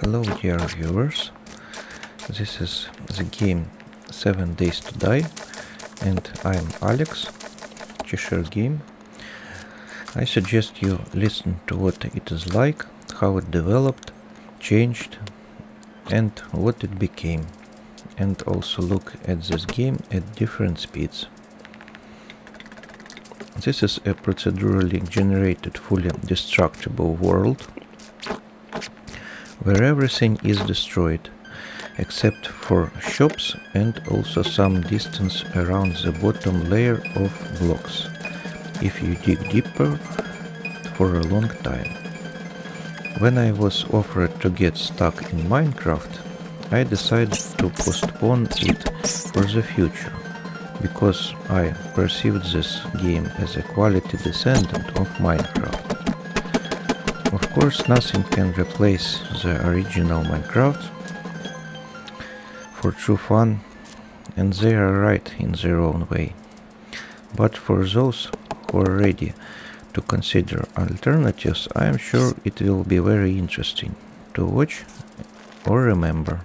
Hello dear viewers, this is the game 7 Days to Die and I'm Alex, Cheshire Game. I suggest you listen to what it is like, how it developed, changed and what it became, and also look at this game at different speeds. This is a procedurally generated, fully destructible world where everything is destroyed except for shops and also some distance around the bottom layer of blocks if you dig deeper for a long time. When I was offered to get stuck in Minecraft, I decided to postpone it for the future because I perceived this game as a quality descendant of Minecraft. Of course, nothing can replace the original Minecraft for true fun, and they are right in their own way. But for those who are ready to consider alternatives, I am sure it will be very interesting to watch or remember.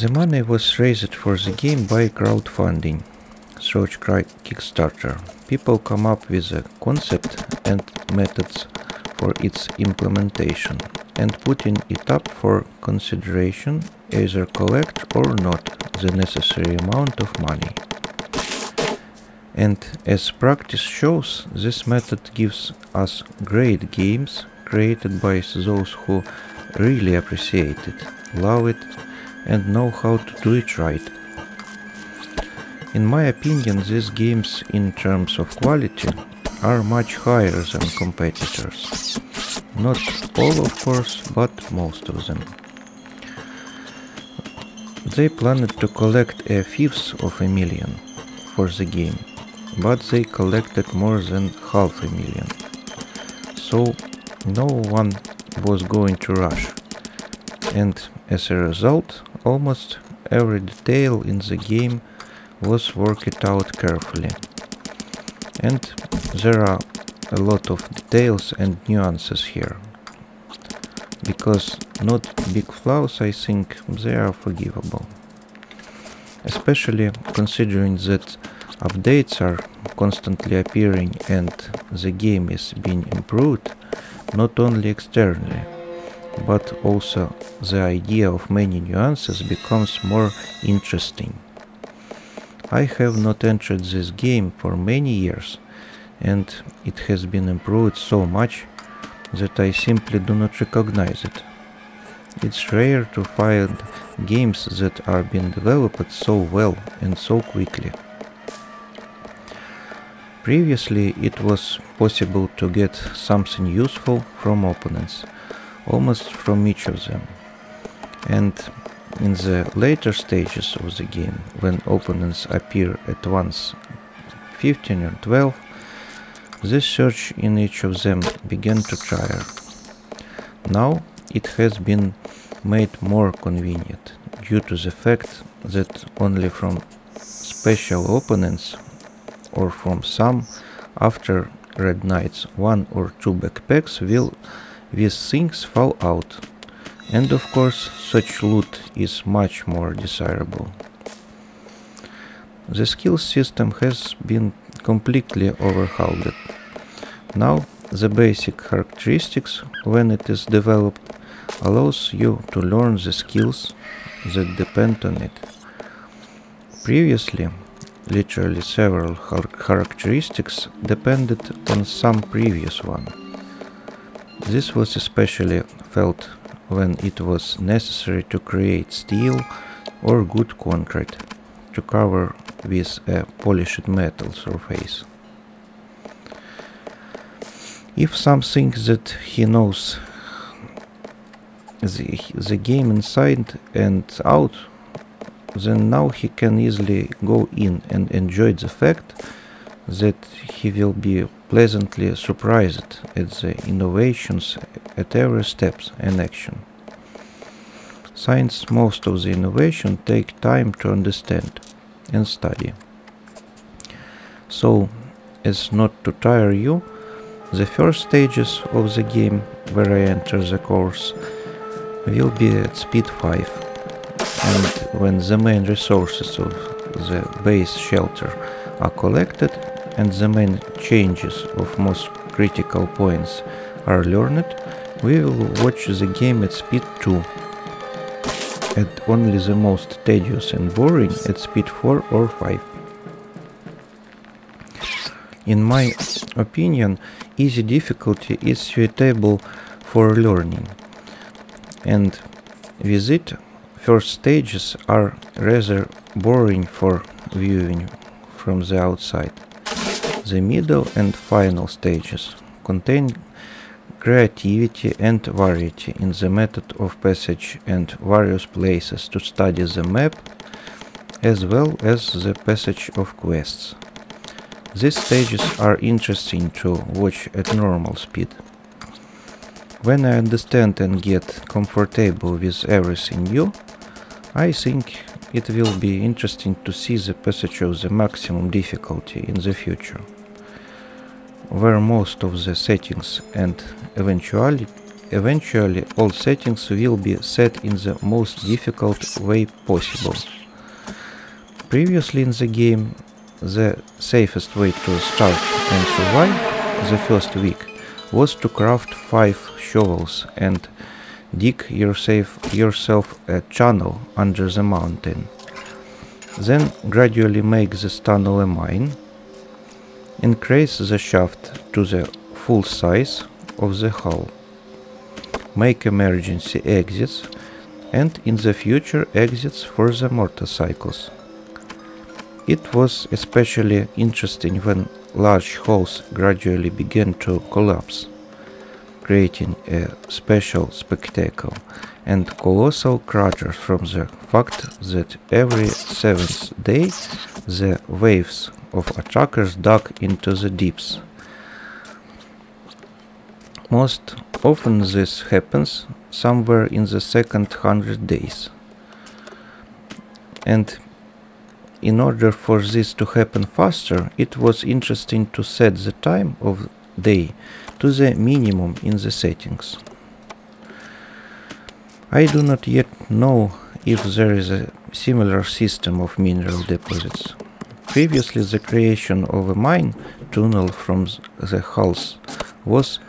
The money was raised for the game by crowdfunding through Kickstarter. People come up with a concept and methods for its implementation and putting it up for consideration, either collect or not the necessary amount of money. And as practice shows, this method gives us great games created by those who really appreciate it, love it, and know how to do it right. In my opinion, these games in terms of quality are much higher than competitors. Not all, of course, but most of them. They planned to collect 1/5 for the game, but they collected more than 500,000. So no one was going to rush. And as a result, almost every detail in the game was worked out carefully. And there are a lot of details and nuances here. Because not big flaws, I think they are forgivable. Especially considering that updates are constantly appearing and the game is being improved not only externally, but also the idea of many nuances becomes more interesting. I have not entered this game for many years, and it has been improved so much that I simply do not recognize it. It's rare to find games that are being developed so well and so quickly. Previously, it was possible to get something useful from opponents, almost from each of them. And in the later stages of the game, when opponents appear at once 15 or 12, this search in each of them began to tire. Now it has been made more convenient due to the fact that only from special opponents or from some after Red Knight's 1 or 2 backpacks will these things fall out. And of course, such loot is much more desirable. The skills system has been completely overhauled. Now, the basic characteristics, when it is developed, allows you to learn the skills that depend on it. Previously, literally several characteristics depended on some previous one. This was especially felt when it was necessary to create steel or good concrete to cover with a polished metal surface. If some thinks that he knows the game inside and out, then now he can easily go in and enjoy the fact that he will be pleasantly surprised at the innovations at every step and action. Since most of the innovation take time to understand and study. So, as not to tire you, The first stages of the game, where I enter the course, will be at speed 5, and when the main resources of the base shelter are collected and the main changes of most critical points are learned, we will watch the game at speed 2, and only the most tedious and boring at speed 4 or 5. In my opinion, easy difficulty is suitable for learning, and with it, first stages are rather boring for viewing from the outside. The middle and final stages contain creativity and variety in the method of passage and various places to study the map, as well as the passage of quests. These stages are interesting to watch at normal speed. When I understand and get comfortable with everything new, I think it will be interesting to see the passage of the maximum difficulty in the future, where most of the settings and eventually all settings will be set in the most difficult way possible. Previously in the game, the safest way to start and survive the first week was to craft 5 shovels and dig yourself a channel under the mountain. Then gradually make this tunnel a mine, increase the shaft to the full size of the hull, make emergency exits, and in the future exits for the motorcycles. It was especially interesting when large hulls gradually began to collapse, creating a special spectacle and colossal craters from the fact that every 7th day the waves of attackers dug into the deeps. Most often this happens somewhere in the second 100 days. And in order for this to happen faster, it was interesting to set the time of day to the minimum in the settings. I do not yet know if there is a similar system of mineral deposits. Previously, the creation of a mine tunnel from the hulls was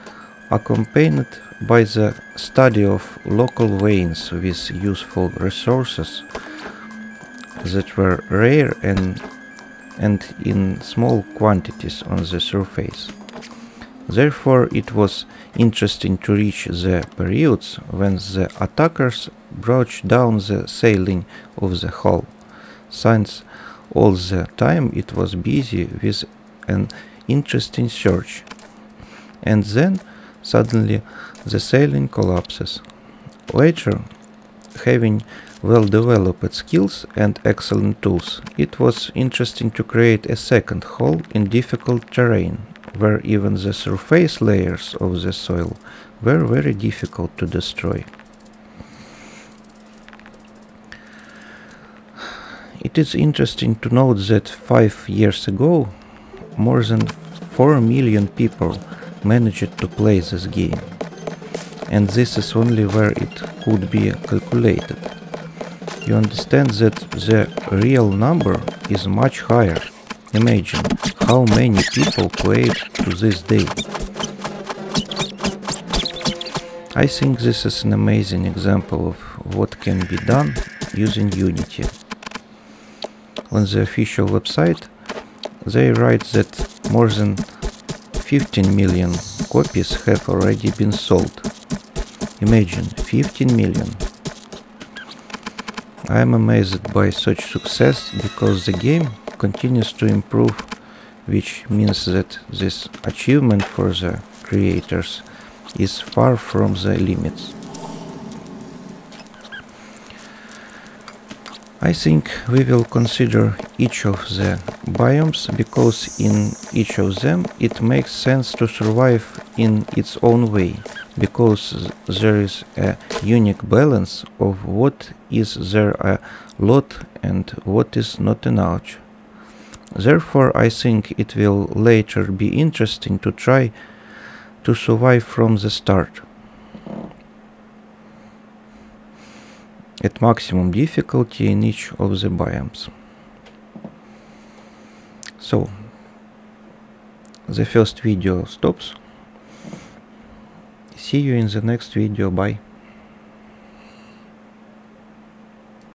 accompanied by the study of local veins with useful resources that were rare and in small quantities on the surface. Therefore, it was interesting to reach the periods when the attackers brought down the ceiling of the hull, since all the time it was busy with an interesting search. And then, suddenly, the ceiling collapses. Later, having well-developed skills and excellent tools, it was interesting to create a second hull in difficult terrain, where even the surface layers of the soil were very difficult to destroy. It is interesting to note that 5 years ago, more than 4 million people managed to play this game, and this is only where it could be calculated. You understand that the real number is much higher. Imagine how many people played to this day. I think this is an amazing example of what can be done using Unity. On the official website, they write that more than 15 million copies have already been sold. Imagine, 15 million. I am amazed by such success because the game continues to improve, which means that this achievement for the creators is far from the limits. I think we will consider each of the biomes because in each of them it makes sense to survive in its own way, because there is a unique balance of what is there a lot and what is not enough. Therefore, I think it will later be interesting to try to survive from the start at maximum difficulty in each of the biomes. So the first video stops. See you in the next video. Bye.